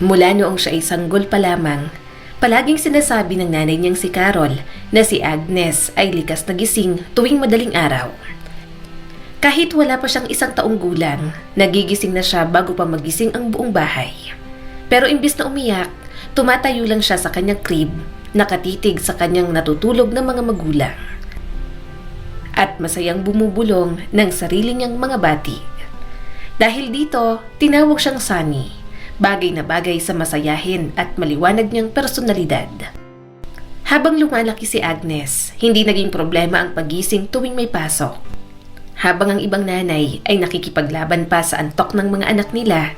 Mula noong siya ay sanggol pa lamang, palaging sinasabi ng nanay niyang si Carol na si Agnes ay likas na gising tuwing madaling araw. Kahit wala pa siyang 1 taong gulang, nagigising na siya bago pa magising ang buong bahay. Pero imbis na umiyak, tumatayo lang siya sa kanyang crib, nakatitig sa kanyang natutulog na mga magulang. At masayang bumubulong ng sarili niyang mga bati. Dahil dito, tinawag siyang Sunny, bagay na bagay sa masayahin at maliwanag niyang personalidad. Habang lumalaki si Agnes, hindi naging problema ang pagising tuwing may pasok. Habang ang ibang nanay ay nakikipaglaban pa sa antok ng mga anak nila,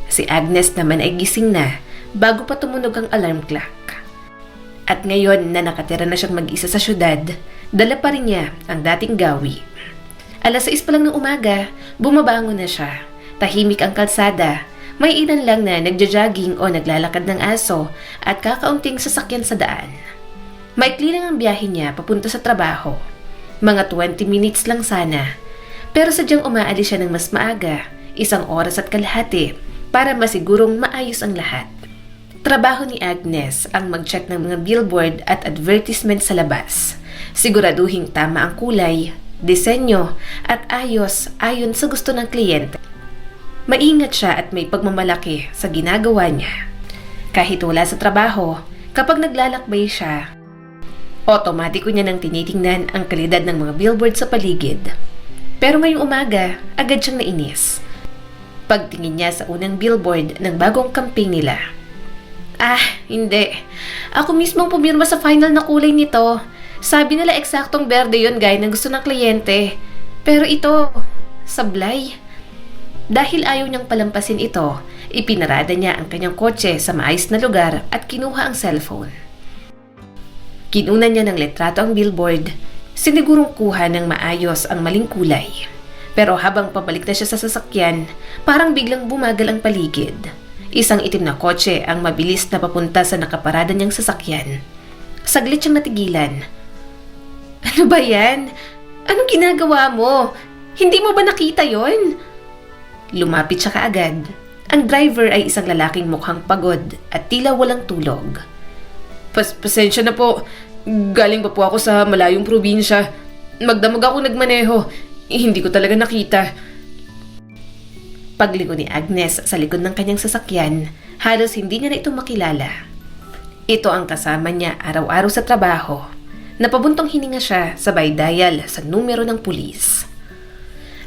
si Agnes naman ay gising na bago pa tumunog ang alarm clock. At ngayon na nakatira na siyang mag-isa sa syudad, dala pa rin niya ang dating gawi. 6:00 pa lang ng umaga, bumabangon na siya. Tahimik ang kalsada, may ilan lang na nagja-jogging o naglalakad ng aso at kakaunting sasakyan sa daan. Maikli lang ang biyahe niya papunta sa trabaho. Mga 20 minutes lang sana. Pero sadyang umaalis siya ng mas maaga, 1 oras at kalahati, para masigurong maayos ang lahat. Trabaho ni Agnes ang mag-check ng mga billboard at advertisement sa labas. Siguraduhing tama ang kulay, disenyo at ayos ayon sa gusto ng kliyente. Maingat siya at may pagmamalaki sa ginagawa niya. Kahit wala sa trabaho, kapag naglalakbay siya, otomatiko niya nang tinitingnan ang kalidad ng mga billboard sa paligid. Pero ngayong umaga, agad siyang nainis. Pagtingin niya sa unang billboard ng bagong campaign nila. Hindi. Ako mismo pumirma sa final na kulay nito. Sabi nila eksaktong berde yun gaya ng gusto ng kliyente. Pero ito, sablay. Dahil ayaw niyang palampasin ito, ipinarada niya ang kanyang kotse sa maayos na lugar at kinuha ang cellphone. Kinunan niya ng litrato ang billboard, sinigurong kuha ng maayos ang maling kulay. Pero habang pabalik na siya sa sasakyan, parang biglang bumagal ang paligid. Isang itim na kotse ang mabilis na papunta sa nakaparada niyang sasakyan. Saglit siyang natigilan. Ano ba yan? Anong ginagawa mo? Hindi mo ba nakita yon? Lumapit siya kaagad. Ang driver ay isang lalaking mukhang pagod at tila walang tulog. Pasensya na po. Galing pa po ako sa malayong probinsya. Magdamag ako nagmaneho. Hindi ko talaga nakita. Pagliko ni Agnes sa likod ng kanyang sasakyan, halos hindi niya na ito makilala. Ito ang kasama niya araw-araw sa trabaho. Napabuntong hininga siya sabay dial sa numero ng pulis.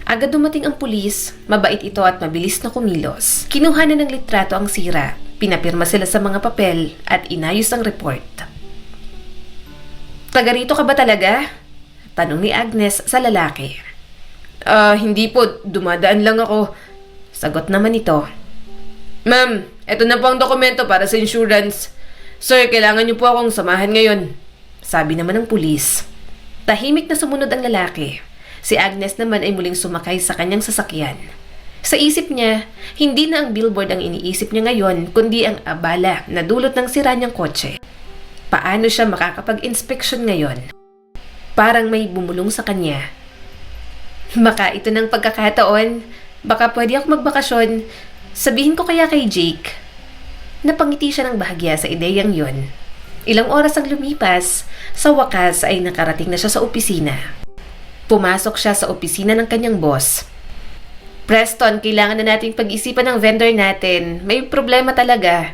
Agad dumating ang pulis, mabait ito at mabilis na kumilos. Kinuha na ng litrato ang sira, pinapirma sila sa mga papel at inayos ang report. Taga rito ka ba talaga? Tanong ni Agnes sa lalaki. Hindi po, dumadaan lang ako. Sagot naman ito. Ma'am, eto na po ang dokumento para sa insurance. Sir, kailangan niyo po akong samahan ngayon. Sabi naman ng pulis. Tahimik na sumunod ang lalaki. Si Agnes naman ay muling sumakay sa kanyang sasakyan. Sa isip niya, hindi na ang billboard ang iniisip niya ngayon, kundi ang abala na dulot ng sira niyang kotse. Paano siya makakapag-inspeksyon ngayon? Parang may bumulong sa kanya. Baka ito ng pagkakataon. Baka pwede ako magbakasyon. Sabihin ko kaya kay Jake. Napangiti siya ng bahagya sa ideyang yon. Ilang oras ang lumipas, sa wakas ay nakarating na siya sa opisina. Pumasok siya sa opisina ng kanyang boss. Preston, kailangan na nating pag-isipan ng vendor natin. May problema talaga.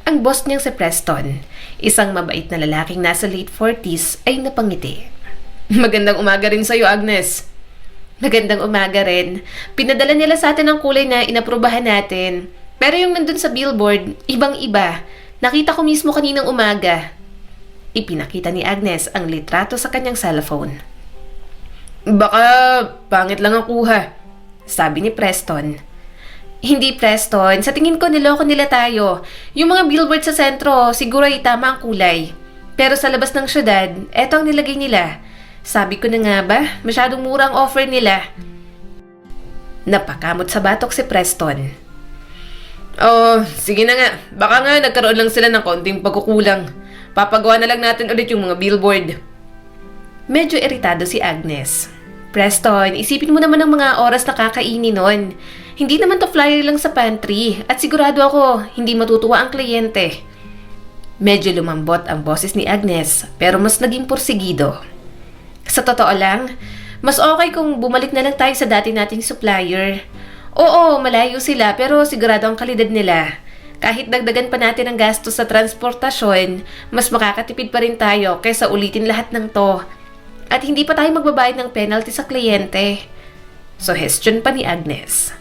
Ang boss niyang si Preston, isang mabait na lalaking nasa late 40s, ay napangiti. Magandang umaga rin sa'yo, Agnes. Magandang umaga rin. Pinadala nila sa atin ang kulay na inaprubahan natin. Pero yung nandun sa billboard, ibang-iba. Nakita ko mismo kaninang umaga. Ipinakita ni Agnes ang litrato sa kanyang cellphone. Baka pangit lang ang kuha, sabi ni Preston. Hindi, Preston. Sa tingin ko niloko nila tayo. Yung mga billboard sa sentro, siguro ay tama ang kulay. Pero sa labas ng syudad, eto ang nilagay nila. Sabi ko na nga ba, masyadong mura ang offer nila. Napakamot sa batok si Preston. Sige na nga. Baka nga nagkaroon lang sila ng konting pagkukulang. Papagawa na lang natin ulit yung mga billboard. Medyo iritado si Agnes. Preston, isipin mo naman ang mga oras na kakainin nun. Hindi naman to flyer lang sa pantry at sigurado ako hindi matutuwa ang kliyente. Medyo lumambot ang boses ni Agnes pero mas naging porsigido. Sa totoo lang, mas okay kung bumalik na lang tayo sa dati nating supplier. Oo, malayo sila pero sigurado ang kalidad nila. Kahit dagdagan pa natin ang gastos sa transportasyon, mas makakatipid pa rin tayo kaysa ulitin lahat ng to. At hindi pa tayo magbabayad ng penalty sa kliyente. Suggestion pa ni Agnes.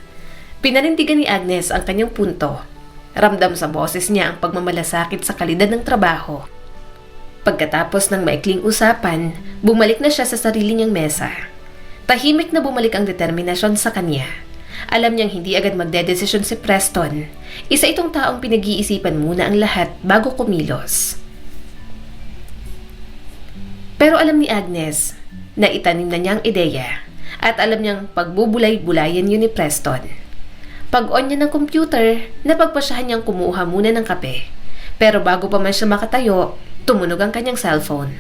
Pinanindigan ni Agnes ang kanyang punto. Ramdam sa boses niya ang pagmamalasakit sa kalidad ng trabaho. Pagkatapos ng maikling usapan, bumalik na siya sa sarili niyang mesa. Tahimik na bumalik ang determinasyon sa kanya. Alam niyang hindi agad magdedesisyon si Preston. Isa itong taong pinag-iisipan muna ang lahat bago kumilos. Pero alam ni Agnes na itanim na niya ang ideya at alam niyang pagbubulay-bulayan yun ni Preston. Pag-on niya ng computer, napagpasyahan niyang kumuha muna ng kape. Pero bago pa man siya makatayo, tumunog ang kanyang cellphone.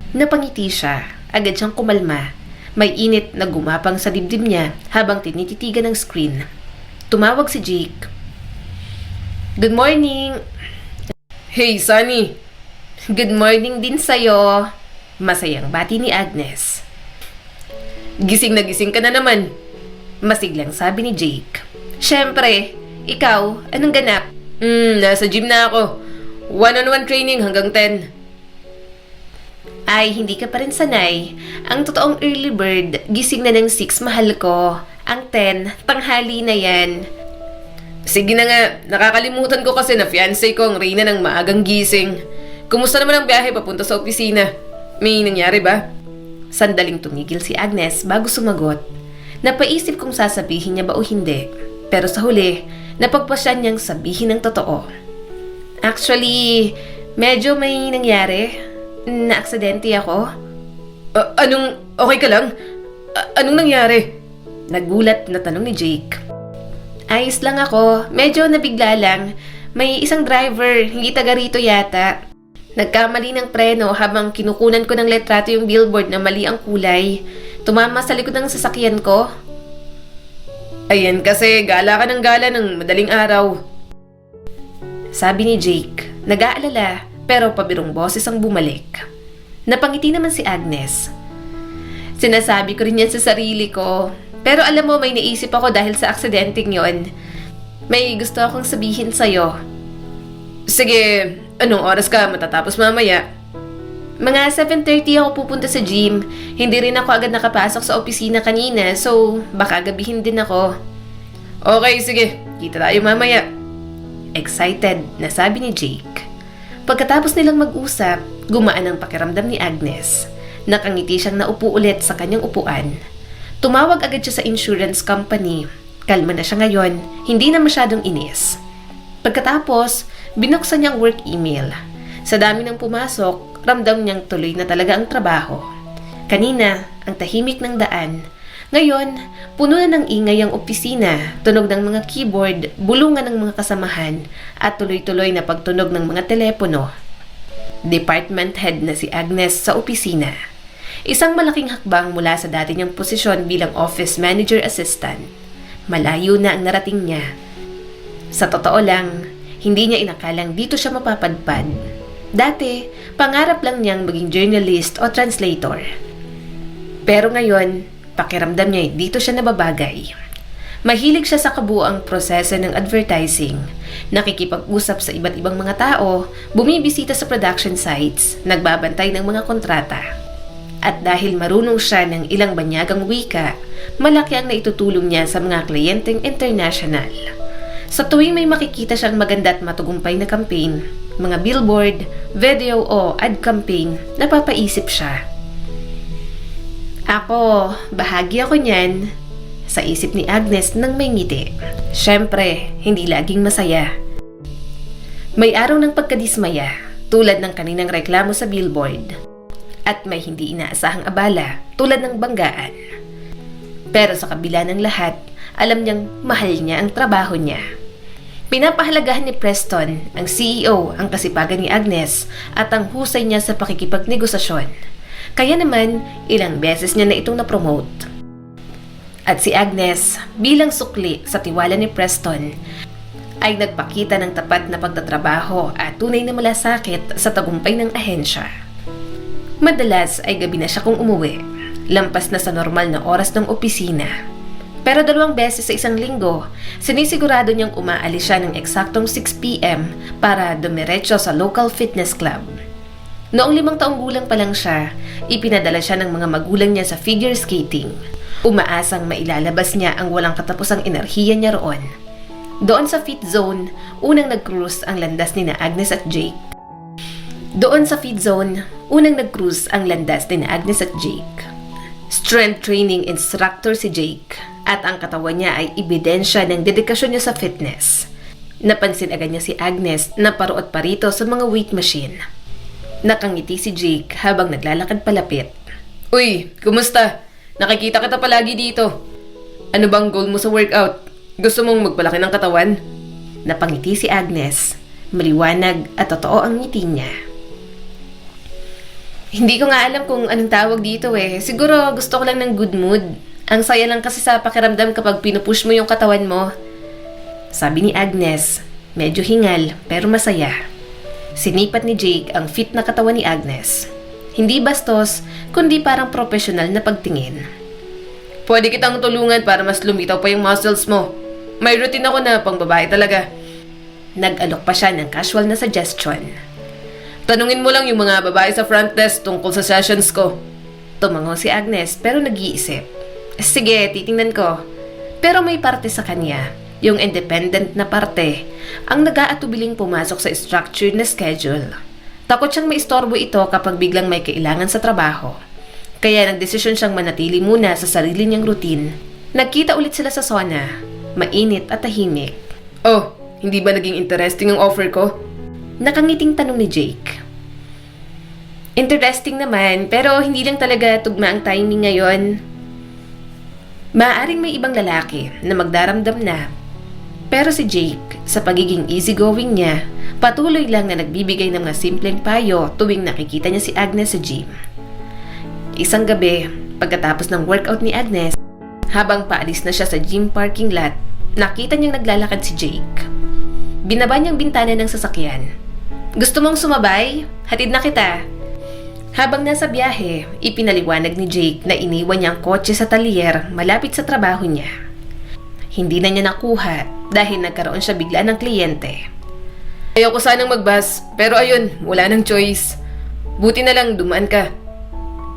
Napangiti siya, agad siyang kumalma. May init na gumapang sa dibdib niya habang tinititigan ng screen. Tumawag si Jake. Good morning! Hey, Sunny! Good morning din sa'yo! Masayang bati ni Agnes. Gising na gising ka na naman. Masiglang sabi ni Jake. Siyempre, ikaw, anong ganap? Nasa gym na ako. One-on-one training hanggang 10. Ay, hindi ka pa rin sanay. Ang totoong early bird, gising na ng 6, mahal ko. Ang 10, tanghali na yan. Sige na nga, nakakalimutan ko kasi na fiancé ko ang reyna ng maagang gising. Kumusta naman ang biyahe papunta sa opisina? May nangyari ba? Sandaling tumigil si Agnes bago sumagot. Napaisip kung sasabihin niya ba o hindi. Pero sa huli, napagpasya niyang sabihin ng totoo. Actually, medyo may nangyari. Na-aksidente ako. Okay ka lang? Anong nangyari? Nagulat na tanong ni Jake. Ayos lang ako. Medyo nabigla lang. May isang driver, hindi taga rito yata. Nagkamali ng preno habang kinukunan ko ng letrato yung billboard na mali ang kulay. Tumama sa likod ng sasakyan ko. Ayan kasi, gala ka ng gala ng madaling araw. Sabi ni Jake, nag-aalala pero pabirong boses ang bumalik. Napangiti naman si Agnes. Sinasabi ko rin yan sa sarili ko. Pero alam mo, may naisip ako dahil sa aksidenteng yon. May gusto akong sabihin sa'yo. Sige, anong oras ka matatapos mamaya? Mga 7:30 ako pupunta sa gym. Hindi rin ako agad nakapasok sa opisina kanina, so baka gabihin din ako. Okay, sige. Kita tayo mamaya. Excited na sabi ni Jake. Pagkatapos nilang mag-usap, gumaan ang pakiramdam ni Agnes. Nakangiti siyang naupo ulit sa kanyang upuan. Tumawag agad siya sa insurance company. Kalma na siya ngayon, hindi na masyadong inis. Pagkatapos, binuksan niya ang work email. Sa dami ng pumasok, ramdam niyang tuloy na talaga ang trabaho. Kanina, ang tahimik ng daan. Ngayon, puno na ng ingay ang opisina, tunog ng mga keyboard, bulungan ng mga kasamahan, at tuloy-tuloy na pagtunog ng mga telepono. Department head na si Agnes sa opisina. Isang malaking hakbang mula sa dati niyang posisyon bilang office manager assistant. Malayo na ang narating niya. Sa totoo lang, hindi niya inakalang dito siya mapapadpad. Dati, pangarap lang niyang maging journalist o translator. Pero ngayon, pakiramdam niya dito siya nababagay. Mahilig siya sa kabuuang proseso ng advertising, nakikipag-usap sa iba't ibang mga tao, bumibisita sa production sites, nagbabantay ng mga kontrata. At dahil marunong siya ng ilang banyagang wika, malaki ang naitutulong niya sa mga kliyenteng international. Sa tuwing may makikita siyang maganda at matugumpay na campaign, mga billboard, video o ad campaign, napapaisip siya. Ako, bahagi ako niyan, sa isip ni Agnes nang may ngiti. Siyempre, hindi laging masaya. May araw ng pagkadismaya, tulad ng kaninang reklamo sa billboard. At may hindi inaasahang abala, tulad ng banggaan. Pero sa kabila ng lahat, alam niyang mahal niya ang trabaho niya. Pinapahalagahan ni Preston, ang CEO, ang kasipagan ni Agnes at ang husay niya sa pakikipagnegosasyon. Kaya naman, ilang beses niya na itong na-promote. At si Agnes, bilang sukli sa tiwala ni Preston, ay nagpakita ng tapat na pagtatrabaho at tunay na malasakit sa tagumpay ng ahensya. Madalas ay gabi na siya kung umuwi, lampas na sa normal na oras ng opisina. Pero 2 beses sa isang linggo, sinisigurado niyang umaalis siya ng eksaktong 6 p.m. para dumiretso sa local fitness club. Noong 5 taong gulang pa lang siya, ipinadala siya ng mga magulang niya sa figure skating. Umaasang mailalabas niya ang walang katapusang enerhiya niya roon. Doon sa fit zone, unang nag-cruise ang landas ni Agnes at Jake. Strength training instructor si Jake at ang katawan niya ay ebidensya ng dedikasyon niya sa fitness. Napansin agad niya si Agnes na paruot pa rito sa mga weight machine. Nakangiti si Jake habang naglalakad palapit. Uy, kumusta? Nakikita kita palagi dito. Ano bang goal mo sa workout? Gusto mong magpalaki ng katawan? Napangiti si Agnes. Maliwanag at totoo ang ngiti niya. Hindi ko nga alam kung anong tawag dito eh. Siguro gusto ko lang ng good mood. Ang saya lang kasi sa pakiramdam kapag pinupush mo yung katawan mo. Sabi ni Agnes, medyo hingal pero masaya. Sinipat ni Jake ang fit na katawan ni Agnes. Hindi bastos, kundi parang profesional na pagtingin. Pwede kitang tulungan para mas lumitaw pa yung muscles mo. May routine ako na pang babae talaga. Nag-alok pa siya ng casual na suggestion. Tanungin mo lang yung mga babae sa front desk tungkol sa sessions ko. Tumango si Agnes pero nag-iisip. Sige, titingnan ko. Pero may parte sa kanya, yung independent na parte, ang nag-aatubiling pumasok sa structured na schedule. Takot siyang maistorbo ito kapag biglang may kailangan sa trabaho. Kaya nagdesisyon siyang manatili muna sa sarili niyang routine. Nagkita ulit sila sa sauna, mainit at tahimik. Oh, hindi ba naging interesting ang offer ko? Nakangiting tanong ni Jake. Interesting naman, pero hindi lang talaga tugma ang timing ngayon. Maaaring may ibang lalaki na magdaramdam na. Pero si Jake, sa pagiging easygoing niya, patuloy lang na nagbibigay ng mga simpleng payo tuwing nakikita niya si Agnes sa gym. Isang gabi, pagkatapos ng workout ni Agnes, habang paalis na siya sa gym parking lot, nakita niyang naglalakad si Jake. Binaba niyang bintana ng sasakyan. Gusto mong sumabay? Hatid na kita. Habang nasa biyahe, ipinaliwanag ni Jake na iniwan niya ang kotse sa talyer malapit sa trabaho niya. Hindi na niya nakuha dahil nagkaroon siya bigla ng kliyente. Ayoko sanang magbus, pero ayun, wala nang choice. Buti na lang dumaan ka.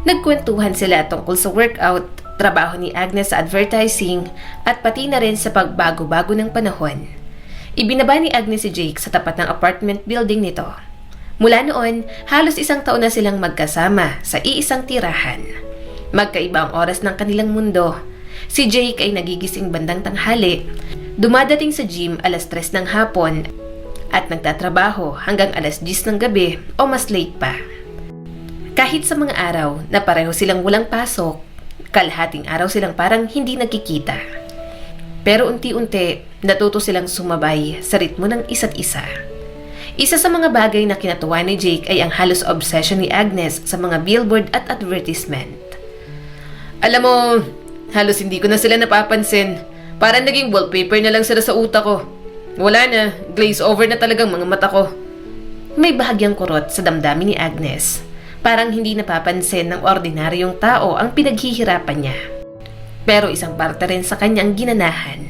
Nagkwentuhan sila tungkol sa workout, trabaho ni Agnes sa advertising at pati na rin sa pagbago-bago ng panahon. Ibinaba ni Agnes si Jake sa tapat ng apartment building nito. Mula noon, halos 1 taon na silang magkasama sa iisang tirahan. Magkaiba ang oras ng kanilang mundo. Si Jake ay nagigising bandang tanghali, dumadating sa gym 3:00 ng hapon at nagtatrabaho hanggang 10:00 ng gabi o mas late pa. Kahit sa mga araw na pareho silang walang pasok, kalahating araw silang parang hindi nagkikita. Pero unti-unti, natuto silang sumabay sa ritmo ng isa't isa. Isa sa mga bagay na kinatuwa ni Jake ay ang halos obsession ni Agnes sa mga billboard at advertisement. Alam mo, halos hindi ko na sila napapansin. Parang naging wallpaper na lang sila sa utak ko. Wala na, glaze over na talagang mga mata ko. May bahagyang kurot sa damdamin ni Agnes. Parang hindi napapansin ng ordinaryong tao ang pinaghihirapan niya. Pero isang parte rin sa kanya ang ginanahan.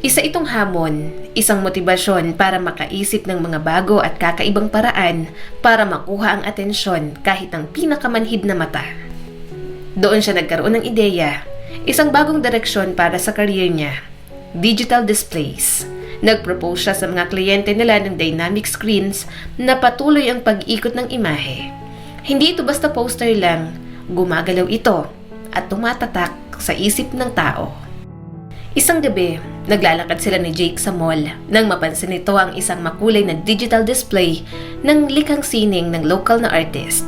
Isa itong hamon, isang motibasyon para makaisip ng mga bago at kakaibang paraan para makuha ang atensyon kahit ng pinakamanhid na mata. Doon siya nagkaroon ng ideya, isang bagong direksyon para sa career niya, digital displays. Nag-propose siya sa mga kliyente nila ng dynamic screens na patuloy ang pag-ikot ng imahe. Hindi ito basta poster lang, gumagalaw ito at tumatatak sa isip ng tao. Isang gabi, naglalakad sila ni Jake sa mall nang mapansin nito ang isang makulay na digital display ng likhang sining ng local na artist.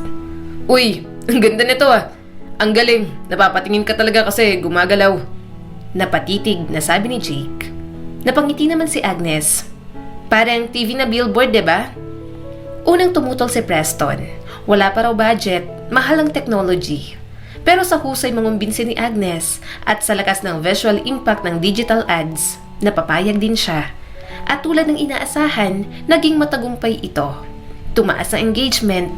Uy, ang ganda nito ah! Ang galing, napapatingin ka talaga kasi gumagalaw. Napatitig na sabi ni Jake. Napangiti naman si Agnes. Parang TV na billboard, diba? Unang tumutol si Preston. Wala pa raw budget, mahal ang technology. Pero sa husay mangumbinsi ni Agnes at sa lakas ng visual impact ng digital ads, napapayag din siya. At tulad ng inaasahan, naging matagumpay ito. Tumaas ang engagement,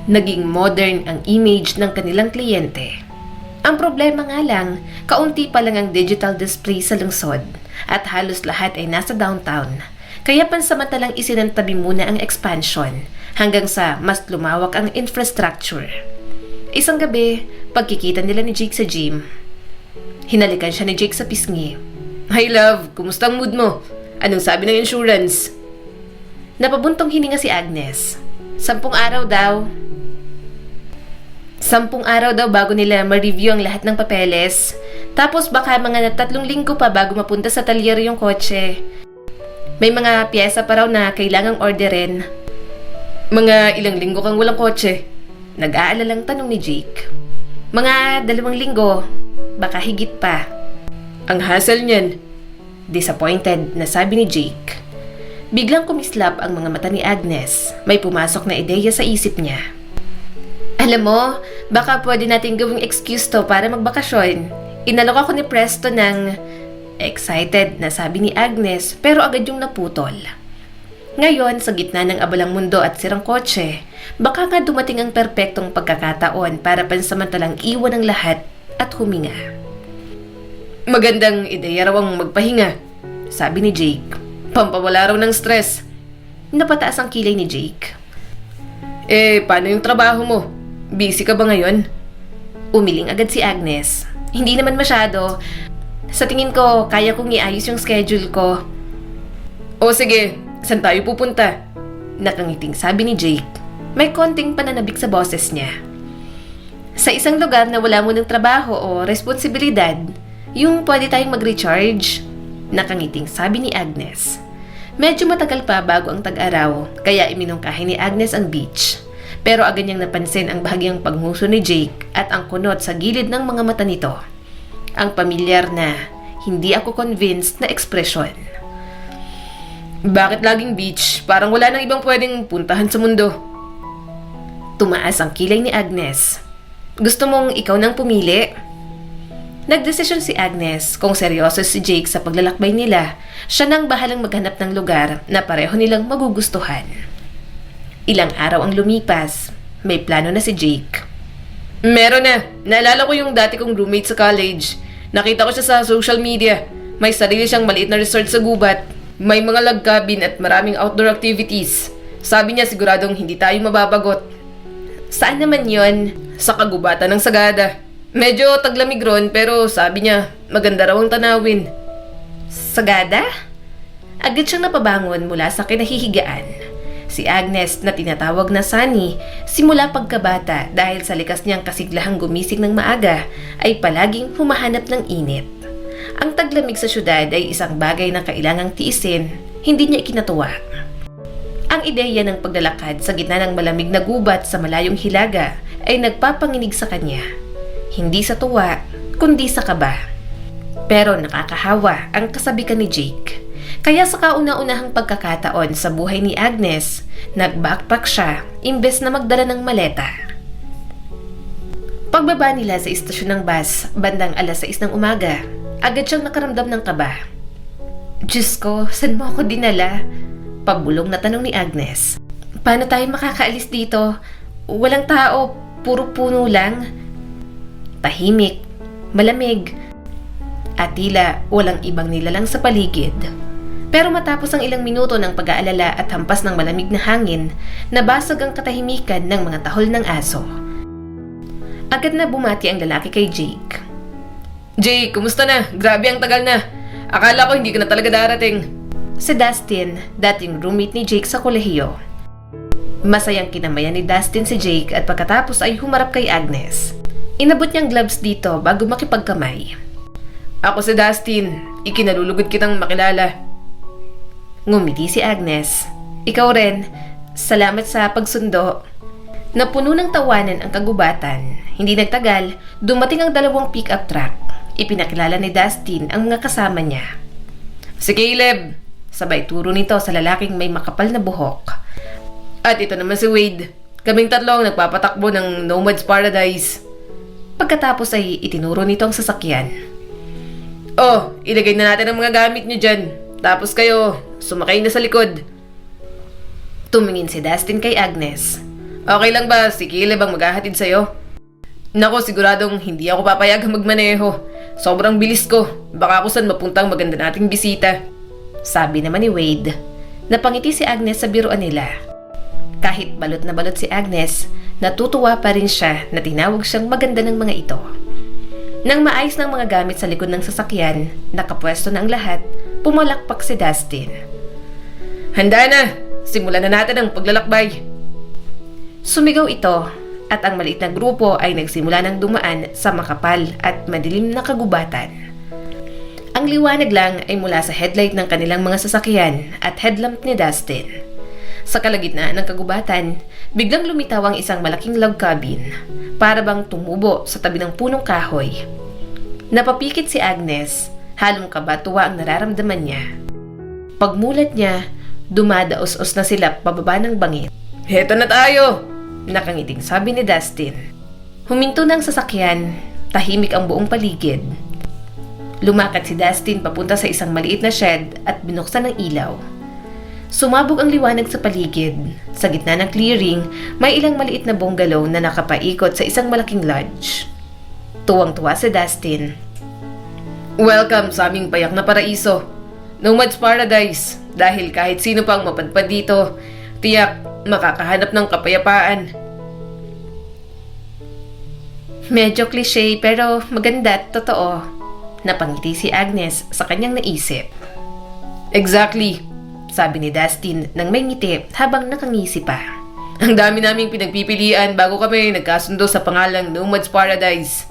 naging modern ang image ng kanilang kliyente. Ang problema nga lang, kaunti pa lang ang digital display sa lungsod at halos lahat ay nasa downtown. Kaya pansamantalang isinantabi muna ang expansion hanggang sa mas lumawak ang infrastructure. Isang gabi, pagkikita nila ni Jake sa gym, hinalikan siya ni Jake sa pisngi. Hi love, kumusta ang mood mo? Anong sabi ng insurance? Napabuntong hininga si Agnes. 10 araw daw. 10 araw daw bago nila ma-review ang lahat ng papeles. Tapos baka mga 3 linggo pa bago mapunta sa talyer yung kotse. May mga piyesa pa raw na kailangang orderin. Mga ilang linggo kang walang kotse? Nag-aalalang tanong ni Jake. Mga 2 linggo, baka higit pa. Ang hassle niyan. Disappointed na sabi ni Jake. Biglang kumislap ang mga mata ni Agnes. May pumasok na ideya sa isip niya. Alam mo, baka pwede natin gawing excuse to para magbakasyon. Inalok ako ni Presto ng... Excited na sabi ni Agnes pero agad yung naputol. Ngayon, sa gitna ng abalang mundo at sirang kotse, baka nga dumating ang perpektong pagkakataon para pansamantalang iwan ang lahat at huminga. Magandang ideya raw ang magpahinga, sabi ni Jake. Pampawala raw ng stress. Napataas ang kilay ni Jake. Paano yung trabaho mo? Busy ka ba ngayon? Umiling agad si Agnes. Hindi naman masyado. Sa tingin ko, kaya kong iayos yung schedule ko. O sige, saan tayo pupunta? Nakangiting sabi ni Jake. May konting pananabik sa boses niya. Sa isang lugar na wala mo ng trabaho o responsibilidad, yung pwede tayong mag-recharge. Nakangiting sabi ni Agnes. Medyo matagal pa bago ang tag-araw, kaya iminungkahi ni Agnes ang beach. Pero agad niyang napansin ang bahagyang pagmuso ni Jake at ang kunot sa gilid ng mga mata nito. Ang pamilyar na, hindi ako convinced na ekspresyon. Bakit laging beach? Parang wala nang ibang pwedeng puntahan sa mundo. Tumaas ang kilay ni Agnes. Gusto mong ikaw nang pumili? Nagdesisyon si Agnes kung seryoso si Jake sa paglalakbay nila, siya nang bahalang maghanap ng lugar na pareho nilang magugustuhan. Ilang araw ang lumipas, may plano na si Jake. Meron na. Naalala ko yung dati kong roommate sa college. Nakita ko siya sa social media. May sarili siyang maliit na resort sa gubat. May mga log cabin at maraming outdoor activities. Sabi niya siguradong hindi tayo mababagot. Saan naman yon? Sa kagubatan ng Sagada. Medyo taglamig ron pero sabi niya maganda raw ang tanawin. Sagada? Agad siyang napabangon mula sa kinahihigaan. Si Agnes na tinatawag na Sunny, simula pagkabata dahil sa likas niyang kasiglahang gumising ng maaga, ay palaging humahanap ng init. Ang taglamig sa syudad ay isang bagay na kailangang tiisin, hindi niya ikinatuwa. Ang ideya ng paglalakad sa gitna ng malamig na gubat sa malayong hilaga ay nagpapanginig sa kanya. Hindi sa tuwa, kundi sa kaba. Pero nakakahawa ang kasabikan ni Jake. Kaya sa kauna-unahang pagkakataon sa buhay ni Agnes, nag-backpack siya imbes na magdala ng maleta. Pagbaba nila sa istasyon ng bus, bandang 6:00 ng umaga, agad siyang nakaramdam ng kaba. Diyos ko, saan mo ako dinala? Pabulong na tanong ni Agnes. Paano tayo makakaalis dito? Walang tao, puro puno lang. Tahimik, malamig, at tila walang ibang nilalang sa paligid. Pero matapos ang ilang minuto ng pag-aalala at hampas ng malamig na hangin, nabasag ang katahimikan ng mga tahol ng aso. Agad na bumati ang lalaki kay Jake. Jake, kumusta na? Grabe ang tagal na. Akala ko hindi ka na talaga darating. Si Dustin, dating roommate ni Jake sa kolehiyo. Masayang kinamayan ni Dustin si Jake at pagkatapos ay humarap kay Agnes. Inabot niyang gloves dito bago makipagkamay. Ako si Dustin. Ikinalulugod kitang makilala. Ngumiti si Agnes. Ikaw rin. Salamat sa pagsundo. Napuno ng tawanan ang kagubatan. Hindi nagtagal, dumating ang 2 pick-up truck. Ipinakilala ni Dustin ang mga kasama niya. Si Caleb. Sabay turo nito sa lalaking may makapal na buhok. At ito naman si Wade. Kaming 3 ang nagpapatakbo ng Nomad's Paradise. Pagkatapos ay itinuro nito ang sasakyan. Oh, ilagay na natin ang mga gamit nyo dyan. Tapos kayo, sumakay na sa likod. Tumingin si Dustin kay Agnes. Okay lang ba si Caleb ang maghahatid sa'yo? Nako, siguradong hindi ako papayag magmaneho. Sobrang bilis ko. Baka kung saan mapuntang maganda nating bisita. Sabi naman ni Wade. Napangiti si Agnes sa biruan nila. Kahit balot na balot si Agnes, natutuwa pa rin siya na tinawag siyang maganda ng mga ito. Nang maayos ng mga gamit sa likod ng sasakyan, nakapwesto na ang lahat, pumalakpak si Dustin. Handa na! Simulan na natin ang paglalakbay. Sumigaw ito at ang maliit na grupo ay nagsimula ng dumaan sa makapal at madilim na kagubatan. Ang liwanag lang ay mula sa headlight ng kanilang mga sasakyan at headlamp ni Dustin. Sa kalagitnaan ng kagubatan, biglang lumitaw ang isang malaking log cabin, para bang tumubo sa tabi ng punong kahoy. Napapikit si Agnes, halong kabatuwa ang nararamdaman niya. Pagmulat niya, dumadaos-os na sila pababa ng bangin. Heto na tayo! Nakangiting sabi ni Dustin. Huminto ng sasakyan, tahimik ang buong paligid. Lumakad si Dustin papunta sa isang maliit na shed at binuksan ng ilaw. Sumabog ang liwanag sa paligid. Sa gitna ng clearing, may ilang maliit na bungalow na nakapaikot sa isang malaking lodge. Tuwang-tuwa si Dustin. Welcome sa aming payak na paraiso. Nomad's Paradise. Dahil kahit sino pang mapadpad dito, tiyak makakahanap ng kapayapaan. Medyo cliché pero maganda at totoo. Napangiti si Agnes sa kanyang naisip. Exactly, sabi ni Dustin nang may ngiti habang nakangisi pa. Ang dami naming pinagpipilian bago kami nagkasundo sa pangalang Nomad's Paradise.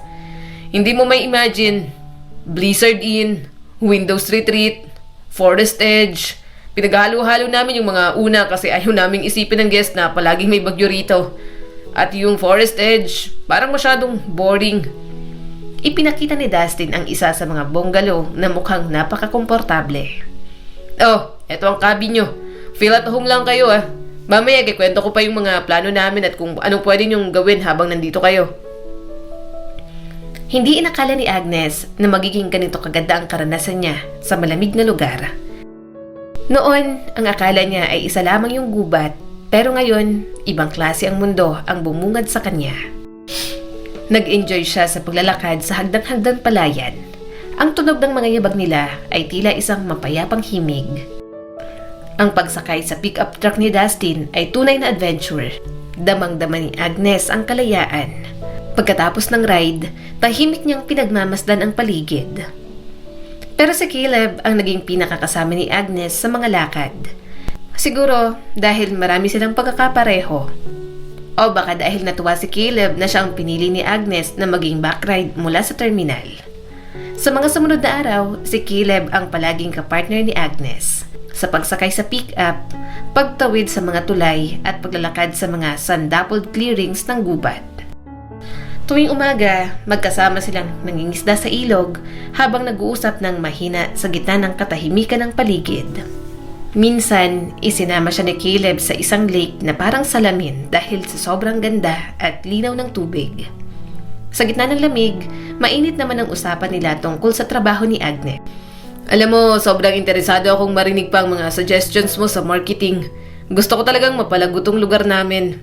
Hindi mo may imagine, Blizzard Inn, Windows Retreat, Forest Edge. Pinaghalo-halo namin yung mga una kasi ayaw naming isipin ng guest na palaging may bagyo rito. At yung Forest Edge, parang masyadong boring. Ipinakita ni Dustin ang isa sa mga bungalow na mukhang napaka-komportable. Oh, eto ang cabin nyo. Feel at home lang kayo ah. Mamaya kikwento ko pa yung mga plano namin at kung anong pwede nyong gawin habang nandito kayo. Hindi inakala ni Agnes na magiging ganito kaganda ang karanasan niya sa malamig na lugar. Noon, ang akala niya ay isa lamang yung gubat, pero ngayon, ibang klase ang mundo ang bumungad sa kanya. Nag-enjoy siya sa paglalakad sa hagdang-hagdang palayan. Ang tunog ng mga yabag nila ay tila isang mapayapang himig. Ang pagsakay sa pick-up truck ni Dustin ay tunay na adventure. Damang-dama ni Agnes ang kalayaan. Pagkatapos ng ride, tahimik niyang pinagmamasdan ang paligid. Pero si Caleb ang naging pinakakasama ni Agnes sa mga lakad. Siguro dahil marami silang pagkakapareho. O baka dahil natuwa si Caleb na siya ang pinili ni Agnes na maging backride mula sa terminal. Sa mga sumunod na araw, si Caleb ang palaging kapartner ni Agnes. Sa pagsakay sa pick-up, pagtawid sa mga tulay at paglalakad sa mga sun-dappled clearings ng gubat. Tuwing umaga, magkasama silang nangingisda sa ilog habang nag-uusap ng mahina sa gitna ng katahimikan ng paligid. Minsan, isinama siya ni Caleb sa isang lake na parang salamin dahil sa sobrang ganda at linaw ng tubig. Sa gitna ng lamig, mainit naman ang usapan nila tungkol sa trabaho ni Agnes. Alam mo, sobrang interesado akong marinig pa ang mga suggestions mo sa marketing. Gusto ko talagang mapalago tong lugar namin.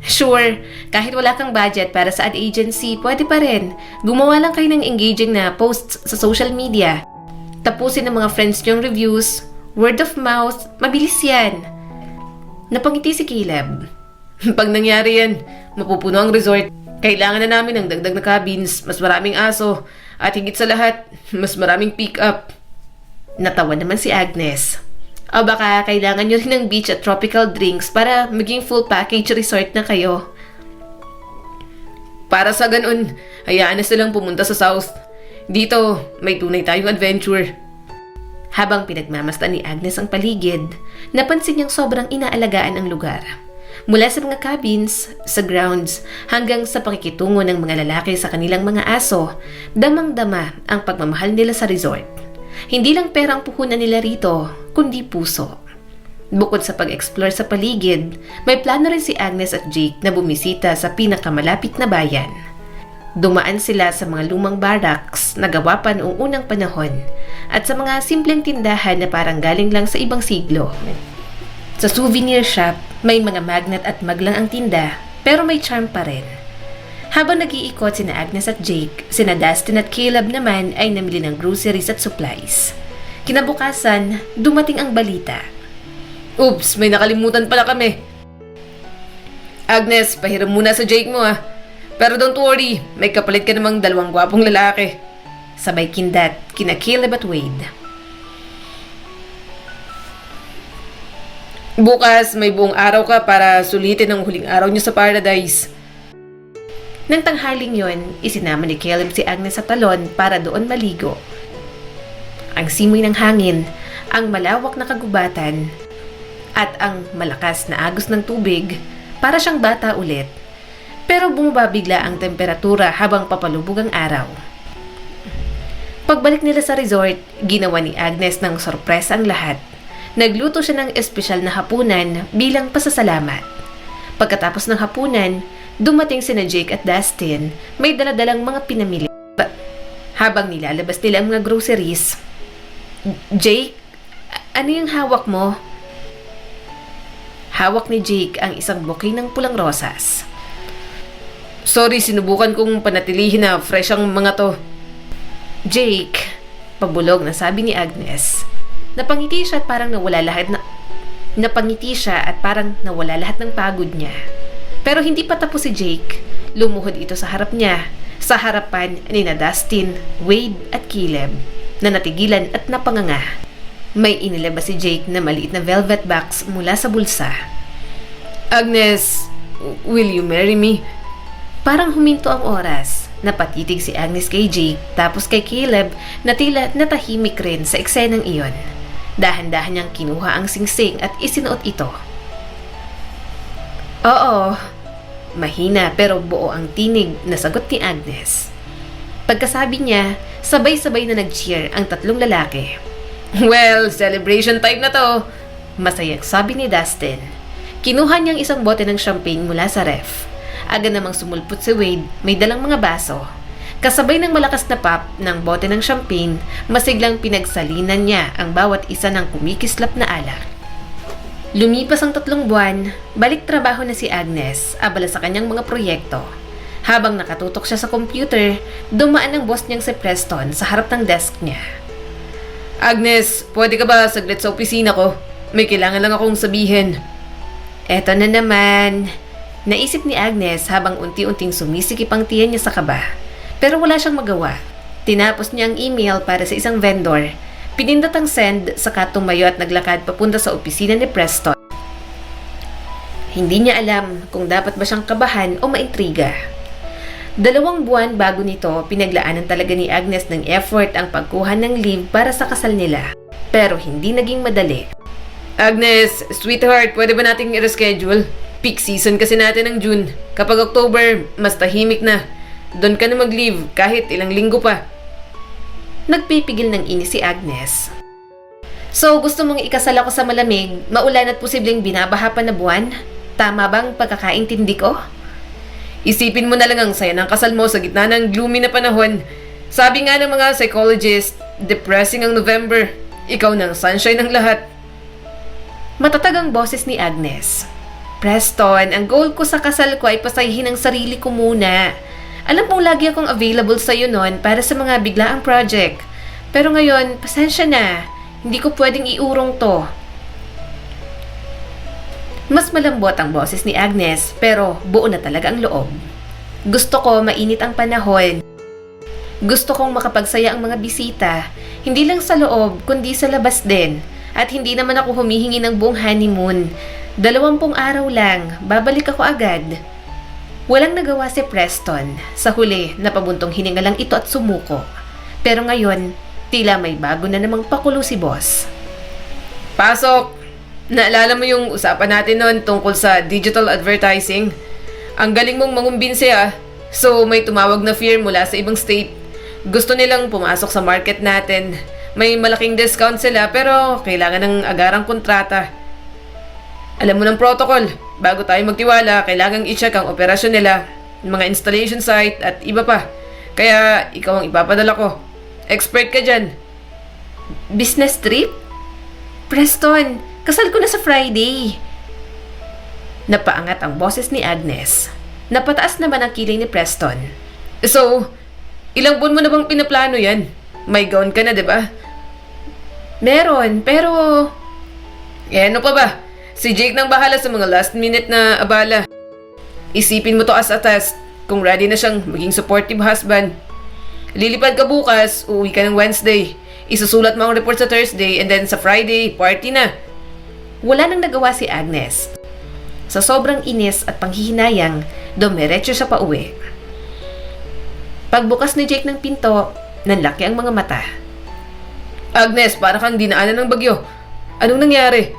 Sure, kahit wala kang budget para sa ad agency, pwede pa rin. Gumawa lang kayo ng engaging na posts sa social media. Tapusin ng mga friends niyong reviews, word of mouth, mabilis yan. Napangiti si Caleb. Pag nangyari yan, mapupuno ang resort. Kailangan na namin ng dagdag na cabins, mas maraming aso, at higit sa lahat, mas maraming pick-up. Natawa naman si Agnes. O baka kailangan nyo rin ng beach at tropical drinks para maging full package resort na kayo. Para sa ganun, hayaan na silang pumunta sa south. Dito, may tunay tayong adventure. Habang pinagmamasdan ni Agnes ang paligid, napansin niyang sobrang inaalagaan ang lugar. Mula sa mga cabins, sa grounds, hanggang sa pakikitungo ng mga lalaki sa kanilang mga aso, damang-dama ang pagmamahal nila sa resort. Hindi lang pera ang puhunan nila rito, kundi puso. Bukod sa pag-explore sa paligid, may plano rin si Agnes at Jake na bumisita sa pinakamalapit na bayan. Dumaan sila sa mga lumang barracks na gawa pa noong unang panahon at sa mga simpleng tindahan na parang galing lang sa ibang siglo. Sa souvenir shop, may mga magnet at maglang ang tinda pero may charm pa rin. Habang nag-iikot sina Agnes at Jake, sina Dustin at Caleb naman ay namili ng groceries at supplies. Kinabukasan, dumating ang balita. Oops, may nakalimutan pala kami. Agnes, pahiram muna sa Jake mo ah. Pero don't worry, may kapalit ka namang 2 gwapong lalaki. Sabay kindat kina Caleb at Wade. Bukas, may buong araw ka para sulitin ang huling araw niyo sa paradise. Nang tanghaling yon, isinama ni Caleb si Agnes sa talon para doon maligo. Ang simoy ng hangin, ang malawak na kagubatan, at ang malakas na agos ng tubig, para siyang bata ulit. Pero bumaba bigla ang temperatura habang papalubog ang araw. Pagbalik nila sa resort, ginawa ni Agnes ng sorpresa ang lahat. Nagluto siya ng espesyal na hapunan bilang pasasalamat. Pagkatapos ng hapunan, dumating sina Jake at Dustin, may daladalang mga pinamili. Habang nilalabas nila ang mga groceries, Jake, ano yung hawak mo? Hawak ni Jake ang isang bouquet ng pulang rosas. Sorry, sinubukan kong panatilihin na fresh ang mga to. Jake, pabulog na sabi ni Agnes. Napangiti siya at parang nawala lahat ng pagod niya. Pero hindi pa tapos si Jake. Lumuhod ito sa harap niya, sa harapan ni na Dustin, Wade at Caleb, na natigilan at napanganga. May inilabas si Jake na maliit na velvet box mula sa bulsa. Agnes, will you marry me? Parang huminto ang oras. Napatitig si Agnes kay Jake tapos kay Caleb na tila natahimik rin sa eksenang iyon. Dahan-dahan niyang kinuha ang singsing at isinuot ito. Oo. Mahina pero buo ang tinig na sagot ni Agnes. Pagkasabi niya, sabay-sabay na nag-cheer ang 3 lalaki. Well, celebration time na to. Masayang sabi ni Dustin. Kinuha niyang isang bote ng champagne mula sa ref. Agad namang sumulpot si Wade, may dalang mga baso. Kasabay ng malakas na pop ng bote ng champagne, masiglang pinagsalinan niya ang bawat isa ng kumikislap na alak. Lumipas ang 3 buwan, balik trabaho na si Agnes, abala sa kanyang mga proyekto. Habang nakatutok siya sa computer, dumaan ang boss niyang si Preston sa harap ng desk niya. Agnes, pwede ka ba saglit sa opisina ko? May kailangan lang akong sabihin. Eto na naman. Naisip ni Agnes habang unti-unting sumisikip ang tiyan niya sa kaba. Pero wala siyang magawa. Tinapos niya ang email para sa isang vendor. Pinindot ang send, saka tumayo at naglakad papunta sa opisina ni Preston. Hindi niya alam kung dapat ba siyang kabahan o maintriga. 2 buwan bago nito, pinaglaanan talaga ni Agnes ng effort ang pagkuha ng leave para sa kasal nila. Pero hindi naging madali. Agnes, sweetheart, pwede ba nating i-reschedule? Peak season kasi natin ng June. Kapag October, mas tahimik na. Doon ka na mag-leave kahit ilang linggo pa. Nagpipigil ng inis si Agnes. So, gusto mong ikasal ako sa malamig, maulan at posibleng binabaha pa na buwan? Tama bang pagkakaintindi ko? Isipin mo na lang ang saya ng kasal mo sa gitna ng gloomy na panahon. Sabi nga ng mga psychologist, depressing ang November. Ikaw ng sunshine ng lahat. Matatag ang boses ni Agnes. Preston, ang goal ko sa kasal ko ay pasahihin ang sarili ko muna. Alam mo, lagi akong available sa'yo noon para sa mga biglaang project. Pero ngayon, pasensya na. Hindi ko pwedeng iurong to. Mas malambot ang boses ni Agnes, pero buo na talaga ang loob. Gusto ko mainit ang panahon. Gusto kong makapagsaya ang mga bisita. Hindi lang sa loob, kundi sa labas din. At hindi naman ako humihingi ng buong honeymoon. 20 araw lang, babalik ako agad. Walang nagawa si Preston. Sa huli, napabuntong hininga lang ito at sumuko. Pero ngayon, tila may bago na namang pakulo si boss. Pasok! Naalala mo yung usapan natin noon tungkol sa digital advertising? Ang galing mong mangumbinse ah. So, may tumawag na firm mula sa ibang state. Gusto nilang pumasok sa market natin. May malaking discount sila pero kailangan ng agarang kontrata. Alam mo ng protocol, bago tayo magtiwala, kailangang i-check ang operasyon nila. mga installation site at iba pa. Kaya ikaw ang ipapadala ko. Expert ka dyan. Business trip? Preston, kasal ko na sa Friday. Napaangat ang boses ni Agnes. Napataas naman ang kilay ni Preston. So, ilang buwan mo na bang pinaplano yan? May gown ka na, di ba? Meron, pero... Ano pa ba? Si Jake nang bahala sa mga last minute na abala. Isipin mo to as a test kung ready na siyang maging supportive husband. Lilipad ka bukas, uuwi ka ng Wednesday. Isusulat mo ang report sa Thursday and then sa Friday, party na. Wala nang nagawa si Agnes. Sa sobrang inis at panghihinayang, dumiretso siya pa uwi. Pagbukas ni Jake ng pinto, nanlaki ang mga mata. Agnes, para kang dinaanan ng bagyo. Anong nangyari?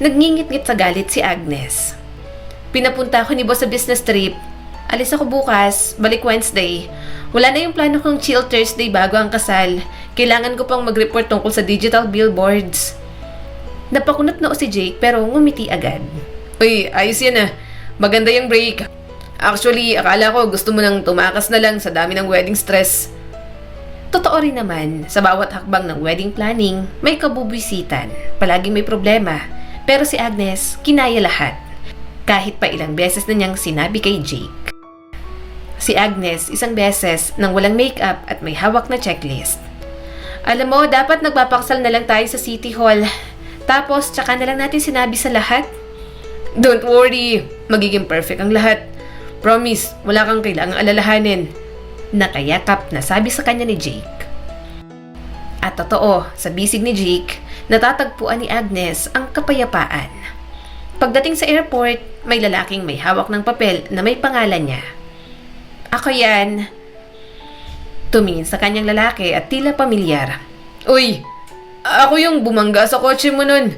Nagngingit-ngit sa galit si Agnes. Pinapunta ako ni boss sa business trip. Alis ako bukas, balik Wednesday. Wala na yung plano kong chill Thursday bago ang kasal. Kailangan ko pang mag-report tungkol sa digital billboards. Napakunot na si Jake pero ngumiti agad. Uy, ayos yan ah. Maganda yung break. Actually, akala ko gusto mo nang tumakas na lang sa dami ng wedding stress. Totoo rin naman, sa bawat hakbang ng wedding planning, may kabubwisitan. Palaging may problema. Pero si Agnes, kinaya lahat. Kahit pa ilang beses na niyang sinabi kay Jake. Si Agnes, isang beses nang walang makeup at may hawak na checklist. Alam mo, dapat nagpapaksal na lang tayo sa City Hall. Tapos, tsaka na lang natin sinabi sa lahat. Don't worry, magiging perfect ang lahat. Promise, wala kang kailangang alalahanin. Nakayakap na sabi sa kanya ni Jake. At totoo, sa bisig ni Jake, natatagpuan ni Agnes ang kapayapaan. Pagdating sa airport, may lalaking may hawak ng papel na may pangalan niya. Ako yan. Tumingin sa kanyang lalaki at tila pamilyar. Uy, ako yung bumangga sa kotse mo nun.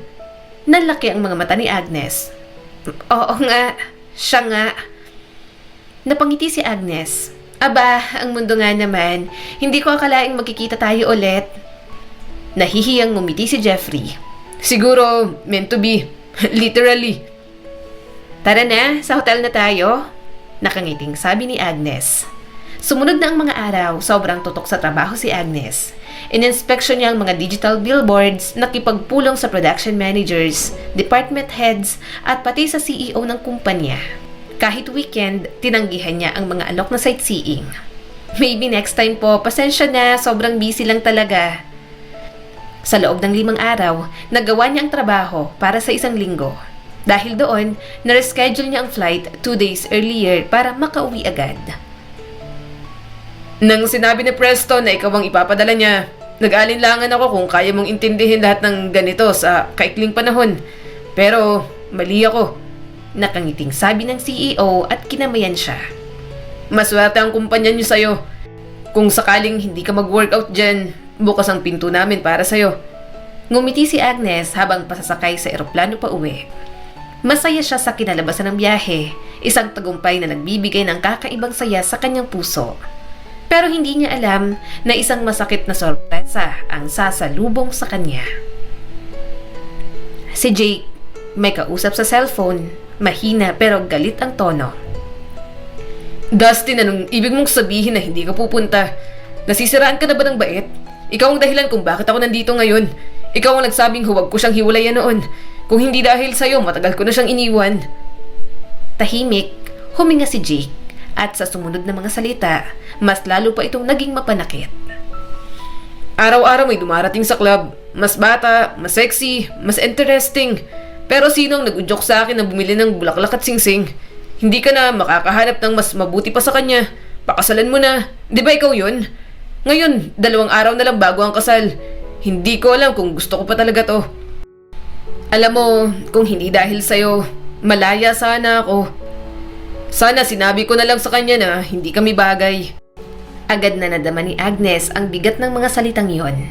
Nanlaki ang mga mata ni Agnes. Oo nga, siya nga. Napangiti si Agnes. Aba, ang mundo nga naman. Hindi ko akalaing magkikita tayo ulit. Nahihiyang ngumiti si Jeffrey. Siguro, meant to be. Literally. Tara na, sa hotel na tayo. Nakangiting sabi ni Agnes. Sumunod na ang mga araw, sobrang tutok sa trabaho si Agnes. Ininspeksyon niya ang mga digital billboards, nakipagpulong sa production managers, department heads, at pati sa CEO ng kumpanya. Kahit weekend, tinanggihan niya ang mga alok na sightseeing. Maybe next time po, pasensya na, sobrang busy lang talaga. Sa loob ng 5 araw, nagawa niya ang trabaho para sa 1 linggo. Dahil doon, na-reschedule niya ang flight 2 days earlier para makauwi agad. Nang sinabi ni Preston na ikaw ang ipapadala niya, nag-alinlangan ako kung kaya mong intindihin lahat ng ganito sa kaikling panahon. Pero, mali ako. Nakangiting sabi ng CEO at kinamayan siya. Maswerte ang kumpanya niyo sa'yo. Kung sakaling hindi ka mag-workout dyan, bukas ang pinto namin para sa'yo. Ngumiti si Agnes habang pasasakay sa eroplano pa uwi. Masaya siya sa kinalabasan ng biyahe, isang tagumpay na nagbibigay ng kakaibang saya sa kanyang puso. Pero hindi niya alam na isang masakit na sorpresa ang sasalubong sa kanya. Si Jake, may kausap sa cellphone, mahina pero galit ang tono. Dustin, anong ibig mong sabihin na hindi ka pupunta? Nasisiraan ka na ba ng bait? Ikaw ang dahilan kung bakit ako nandito ngayon. Ikaw ang nagsabing huwag ko siyang hiwalayan noon. Kung hindi dahil sa'yo, matagal ko na siyang iniwan. Tahimik, huminga si Jake at sa sumunod na mga salita, mas lalo pa itong naging mapanakit. Araw-araw may dumarating sa club. Mas bata, mas sexy, mas interesting. Pero sino ang nag-udyok sa akin na bumili ng bulaklak at singsing? Hindi ka na makakahanap ng mas mabuti pa sa kanya. Pakasalan mo na. Di ba ikaw yun? Ngayon, 2 araw na lang bago ang kasal. Hindi ko alam kung gusto ko pa talaga to. Alam mo, kung hindi dahil sa'yo, malaya sana ako. Sana sinabi ko na lang sa kanya na hindi kami bagay. Agad na nadama ni Agnes ang bigat ng mga salitang yon.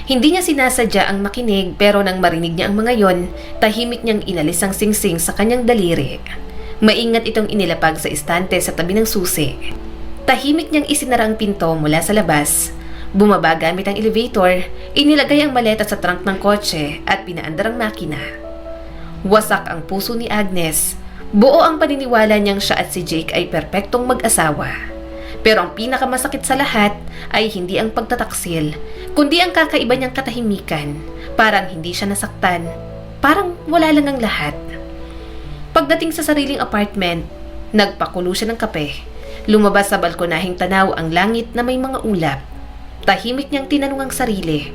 Hindi niya sinasadya ang makinig pero nang marinig niya ang mga yon, tahimik niyang inalis ang singsing sa kanyang daliri. Maingat itong inilapag sa istante sa tabi ng susi. Tahimik niyang isinara ang pinto mula sa labas. Bumaba gamit ang elevator, inilagay ang maleta sa trunk ng kotse at pinaandar ang makina. Wasak ang puso ni Agnes. Buo ang paniniwala niyang siya at si Jake ay perpektong mag-asawa. Pero ang pinakamasakit sa lahat ay hindi ang pagtataksil, kundi ang kakaiba niyang katahimikan. Parang hindi siya nasaktan. Parang wala lang ang lahat. Pagdating sa sariling apartment, nagpakulo siya ng kape. Lumabas sa balkonahing tanaw ang langit na may mga ulap. Tahimik niyang tinanong ang sarili.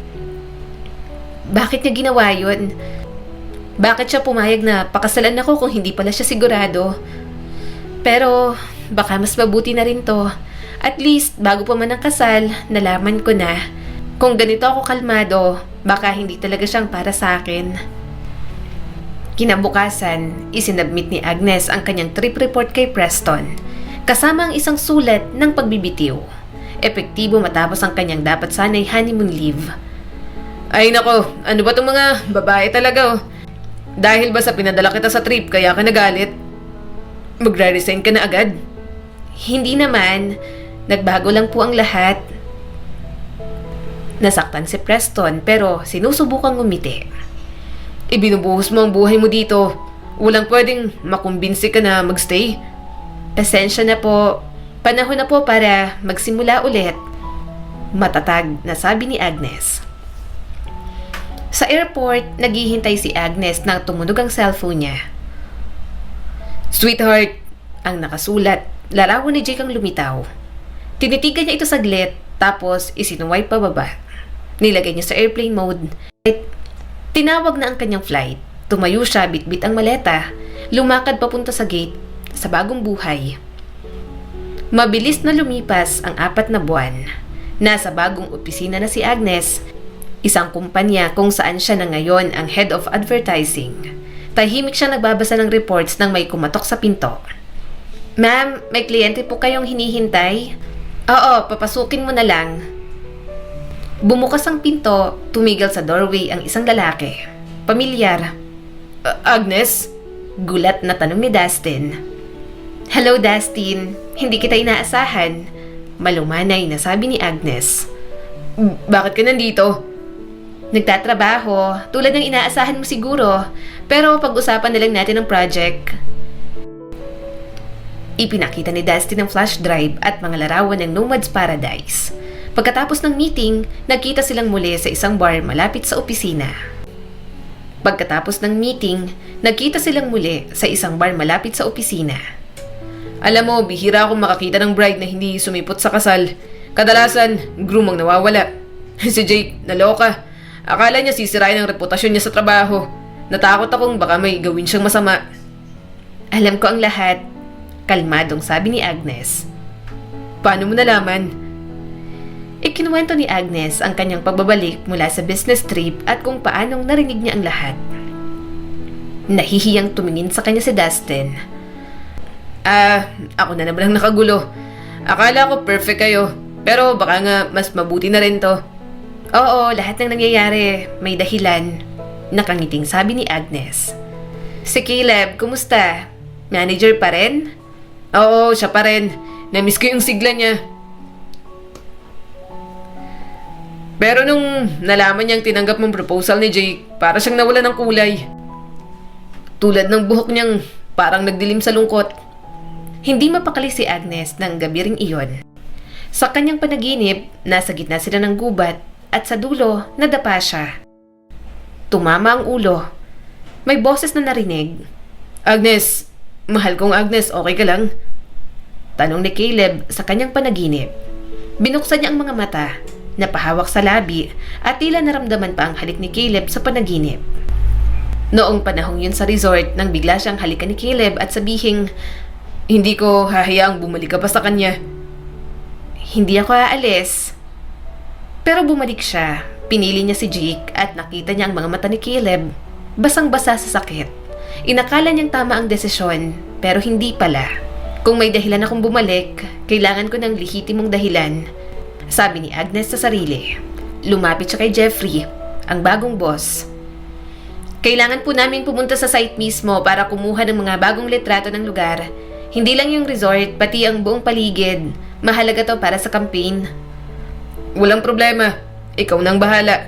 Bakit niya ginawa yun? Bakit siya pumayag na pakasalan ako kung hindi pala siya sigurado? Pero baka mas mabuti na rin to. At least bago pa man ang kasal, nalaman ko na kung ganito ako kalmado, baka hindi talaga siyang para sa akin. Kinabukasan, isinabmit ni Agnes ang kanyang trip report kay Preston, kasama ang isang sulat ng pagbibitiw. Epektibo matapos ang kanyang dapat sanay honeymoon leave. Ay nako, ano ba itong mga babae talaga oh? Dahil ba sa pinadala kita sa trip kaya ka nagalit? Magre-resign ka na agad? Hindi naman, nagbago lang po ang lahat. Nasaktan si Preston pero sinusubukang ngumiti. Ibinubuhos mo ang buhay mo dito. Walang pwedeng makumbinsi ka na magstay. Pasensya na po, panahon na po para magsimula ulit. Matatag na sabi ni Agnes. Sa airport, naghihintay si Agnes nang tumunog ang cellphone niya. Sweetheart, Ang nakasulat, larawan ni Jake ang lumitaw. Tinitigan niya ito saglit, tapos isinuwipe pababa. Nilagay niya sa airplane mode. Tinawag na ang kanyang flight. Tumayo siya, bitbit ang maleta. Lumakad papunta sa gate, sa bagong buhay. Mabilis na lumipas ang 4 na buwan. Nasa bagong opisina na si Agnes, isang kumpanya kung saan siya na ngayon ang head of advertising. Tahimik siya nagbabasa ng reports nang may kumatok sa pinto. Ma'am, may kliyente po kayong hinihintay? Oo, papasukin mo na lang. Bumukas ang pinto, tumigil sa doorway ang isang lalaki. Pamilyar. Agnes? Gulat na tanong ni Dustin. Hello Dustin, hindi kita inaasahan. Malumanay na sabi ni Agnes. Bakit ka nandito? Nagtatrabaho, tulad ng inaasahan mo siguro, pero pag-usapan na lang natin ang project. Ipinakita ni Dustin ang flash drive at mga larawan ng Nomad's Paradise. Pagkatapos ng meeting, nagkita silang muli sa isang bar malapit sa opisina. Alam mo, bihira akong makakita ng bride na hindi sumipot sa kasal. Kadalasan, groom ang nawawala. Si Jake, naloka. Akala niya sisirain ang reputasyon niya sa trabaho. Natakot akong baka may gawin siyang masama. Alam ko ang lahat, kalmadong sabi ni Agnes. Paano mo nalaman? Ikinuwento ni Agnes ang kanyang pagbabalik mula sa business trip at kung paanong narinig niya ang lahat. Nahihiyang tumingin sa kanya si Dustin. Ako na naman ang nakagulo. Akala ko perfect kayo, pero baka nga mas mabuti na rin to. Oo, lahat ng nangyayari may dahilan. Nakangiting sabi ni Agnes. Si Caleb, kumusta? Manager pa rin? Oo, siya pa rin. Namiss ko yung sigla niya. Pero nung nalaman niyang tinanggap mong proposal ni Jake, para siyang nawala ng kulay. Tulad ng buhok niyang parang nagdilim sa lungkot. Hindi mapakali si Agnes ng gabi ring iyon. Sa kanyang panaginip, nasa gitna sila ng gubat at sa dulo, nadapa siya. Tumama ang ulo. May boses na narinig. Agnes, mahal kong Agnes, okay ka lang? Tanong ni Caleb sa kanyang panaginip. Binuksan niya ang mga mata, napahawak sa labi at tila naramdaman pa ang halik ni Caleb sa panaginip. Noong panahong yun sa resort nang bigla siyang halikan ni Caleb at sabihing, hindi ko hahayaang bumalik ka pa sa kanya. Hindi ako aalis. Pero bumalik siya. Pinili niya si Jake at nakita niya ang mga mata ni Caleb. Basang-basa sa sakit. Inakala niyang tama ang desisyon, pero hindi pala. Kung may dahilan akong bumalik, kailangan ko ng lehitimong dahilan, sabi ni Agnes sa sarili. Lumapit siya kay Jeffrey, ang bagong boss. Kailangan po naming pumunta sa site mismo para kumuha ng mga bagong litrato ng lugar. Hindi lang yung resort, pati ang buong paligid. Mahalaga to para sa campaign. Walang problema. Ikaw nang bahala.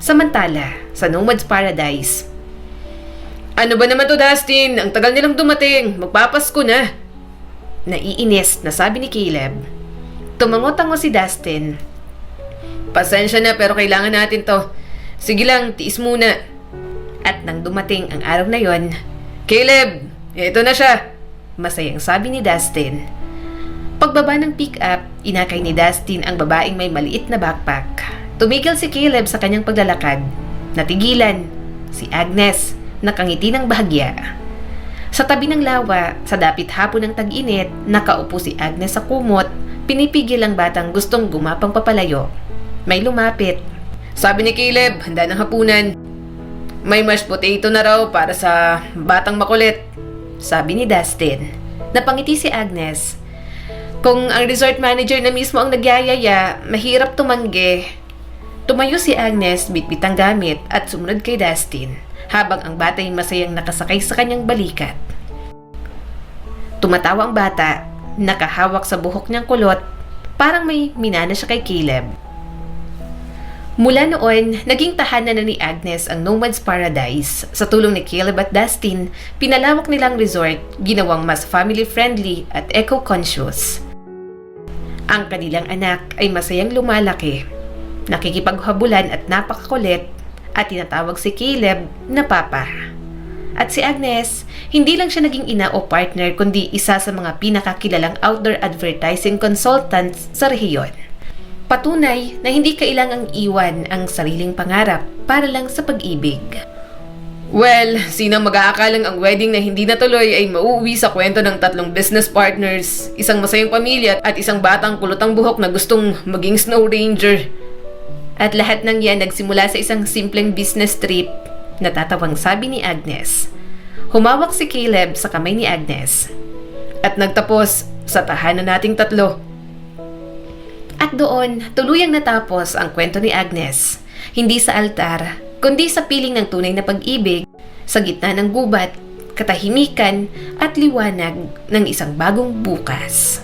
Samantala, sa Nomad's Paradise. Ano ba naman to, Dustin? Ang tagal nilang dumating. Magpapasko na. Naiinis na sabi ni Caleb. Tumango-tango si Dustin. Pasensya na pero kailangan natin to. Sige lang, tiis muna. At nang dumating ang araw na yon, Caleb, eto na siya. masayang sabi ni Dustin. Pagbaba ng pick-up, inakay ni Dustin ang babaeng may maliit na backpack. Tumigil si Caleb sa kanyang paglalakad. Natigilan. Si Agnes, nakangiti ng bahagya. Sa tabi ng lawa, sa dapit hapon ng tag-init, nakaupo si Agnes sa kumot, pinipigil ang batang gustong gumapang papalayo. May lumapit. Sabi ni Caleb, handa ng hapunan. May mashed potato na raw para sa batang makulit. Sabi ni Dustin. Napangiti si Agnes. Kung ang resort manager na mismo ang nagyayaya, mahirap tumanggi. Tumayo si Agnes, bitbit ang gamit at sumunod kay Dustin, habang ang bata ay masayang nakasakay sa kanyang balikat. Tumatawa ang bata, nakahawak sa buhok niyang kulot, parang may minana siya kay Caleb. Mula noon, naging tahanan na ni Agnes ang Nomad's Paradise. Sa tulong ni Caleb at Dustin, pinalawak nilang resort, ginawang mas family-friendly at eco-conscious. Ang kanilang anak ay masayang lumalaki, nakikipaghabulan at napakakulit, at tinatawag si Caleb na Papa. At si Agnes, hindi lang siya naging ina o partner kundi isa sa mga pinakakilalang outdoor advertising consultants sa rehiyon. Patunay na hindi kailangang iwan ang sariling pangarap para lang sa pag-ibig. Well, sinang mag-aakalang ang wedding na hindi natuloy ay mauuwi sa kwento ng 3 business partners, isang masayang pamilya at isang batang kulotang buhok na gustong maging snow ranger. At lahat ng yan nagsimula sa isang simpleng business trip, natatawang sabi ni Agnes. Humawak si Caleb sa kamay ni Agnes. At nagtapos sa tahanan nating 3. At doon, tuluyang natapos ang kwento ni Agnes. Hindi sa altar, kundi sa piling ng tunay na pag-ibig, sa gitna ng gubat, katahimikan at liwanag ng isang bagong bukas.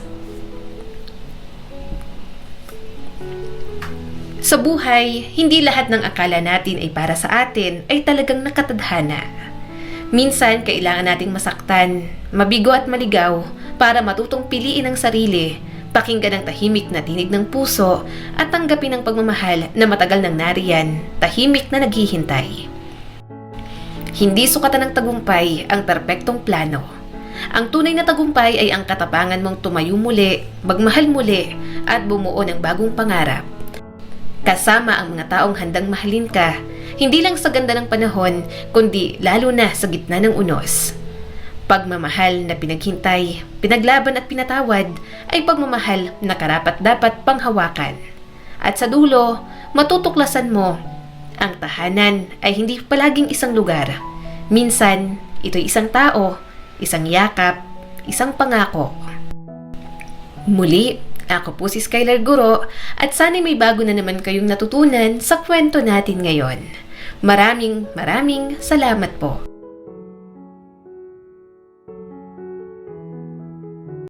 Sa buhay, hindi lahat ng akala natin ay para sa atin ay talagang nakatadhana. Minsan, kailangan nating masaktan, mabigo at maligaw para matutong piliin ang sarili, pakinggan ang tahimik na tinig ng puso at tanggapin ang pagmamahal na matagal nang nariyan, tahimik na naghihintay. Hindi sukatan ng tagumpay ang perpektong plano. Ang tunay na tagumpay ay ang katapangan mong tumayo muli, magmahal muli at bumuo ng bagong pangarap. Kasama ang mga taong handang mahalin ka, hindi lang sa ganda ng panahon, kundi lalo na sa gitna ng unos. Pagmamahal na pinaghintay, pinaglaban at pinatawad ay pagmamahal na karapat-dapat panghawakan. At sa dulo, matutuklasan mo, ang tahanan ay hindi palaging isang lugar. Minsan, ito'y isang tao, isang yakap, isang pangako. Muli, ako po si Skylar Guro at sana'y may bago na naman kayong natutunan sa kwento natin ngayon. Maraming salamat po.